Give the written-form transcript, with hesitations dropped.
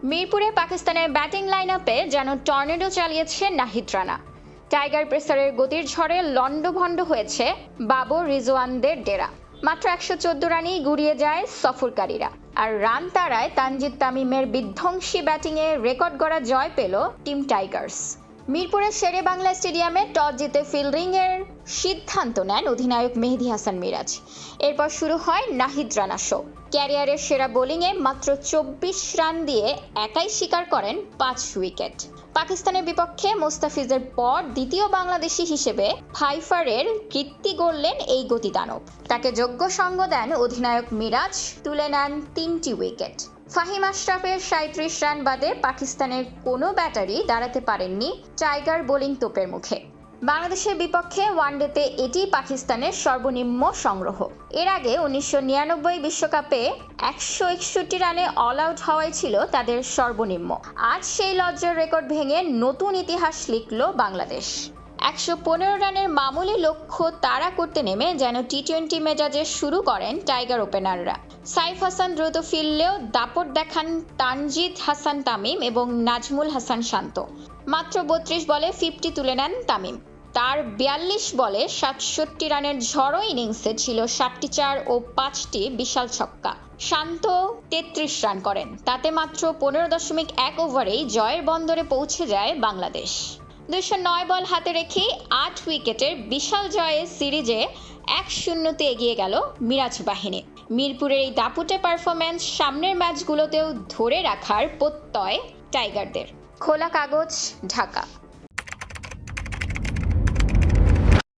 মিরপুরে পাকিস্তানের batting line আপে যেন টর্নেডো চালিয়েছে নাহিদ রানা। টাইগার প্রেসারের গতির ঝড়ে লন্ডভন্ড হয়েছে বাবর রিজওয়ানদের ডেরা। মাত্র 114 রানেই গুড়িয়ে যায় সফরকারীরা। আর রান তাড়ায় তানজিদ তামিমের বিধ্বংসী ব্যাটিংয়ে রেকর্ড গড়া জয় পেল টিম টাইগার্স। মিরপুরের শেরে বাংলা স্টেডিয়ামে টস জিতে ফিল্ডিংয়ের সিদ্ধান্ত নেন অধিনায়ক মেহেদী হাসান মিরাজ। এরপর শুরু হয় নাহিদ রানা শো। ক্যারিয়ারের সেরা বোলিংয়ে মাত্র 24 রান দিয়ে একাই শিকার করেন 5 উইকেট। পাকিস্তানের বিপক্ষে মোস্তাফিজের পর দ্বিতীয় বাংলাদেশি হিসেবে ফাইফারের কীর্তি গড়লেন এই গতিদানব। তাকে যোগ্য সঙ্গ দেন অধিনায়ক মিরাজ, তুলে নেন 3টি উইকেট। ফাহিম আশরাফের 37 রান বাদে পাকিস্তানের কোনো ব্যাটারি দাঁড়াতে পারেননি টাইগার বোলিং তোপের মুখে। বাংলাদেশের বিপক্ষে ওয়ানডেতে এটি পাকিস্তানের সর্বনিম্ন সংগ্রহ। এর আগে 1999 বিশ্বকাপে 161 রানে অল আউট হওয়াই ছিল তাদের সর্বনিম্ন। আজ সেই লজ্জার রেকর্ড ভেঙে নতুন ইতিহাস লিখল বাংলাদেশ। 115 রানের মামুলি লক্ষ্য তাড়া করতে নেমে যেন টি-20 মেজাজে শুরু করেন টাইগার ওপেনাররা। সাইফ হাসান দ্রুত ফিরলেও দাপট দেখান তানজিদ হাসান তামিম এবং নাজমুল হাসান শান্ত। মাত্র 32 বলে 50 তুলে নেন তামিম। তার 42 বলে 67 রানের ঝড়ো ইনিংসে ছিল 7টি 4 ও 5টি বিশাল ছক্কা। শান্ত 33 রান করেন। তাতে মাত্র 15.1 ওভারেই জয়ের বন্দরে পৌঁছে যায় বাংলাদেশ। 209 বল হাতে রেখে 8 উইকেটের বিশাল জয়ে সিরিজে 1-0 এগিয়ে গেল মিরাজ বাহিনী। মিরপুরের এই দাপুটে পারফরম্যান্স সামনের ম্যাচগুলোতেও ধরে রাখার প্রত্যয় টাইগারদের। খোলা কাগজ, ঢাকা।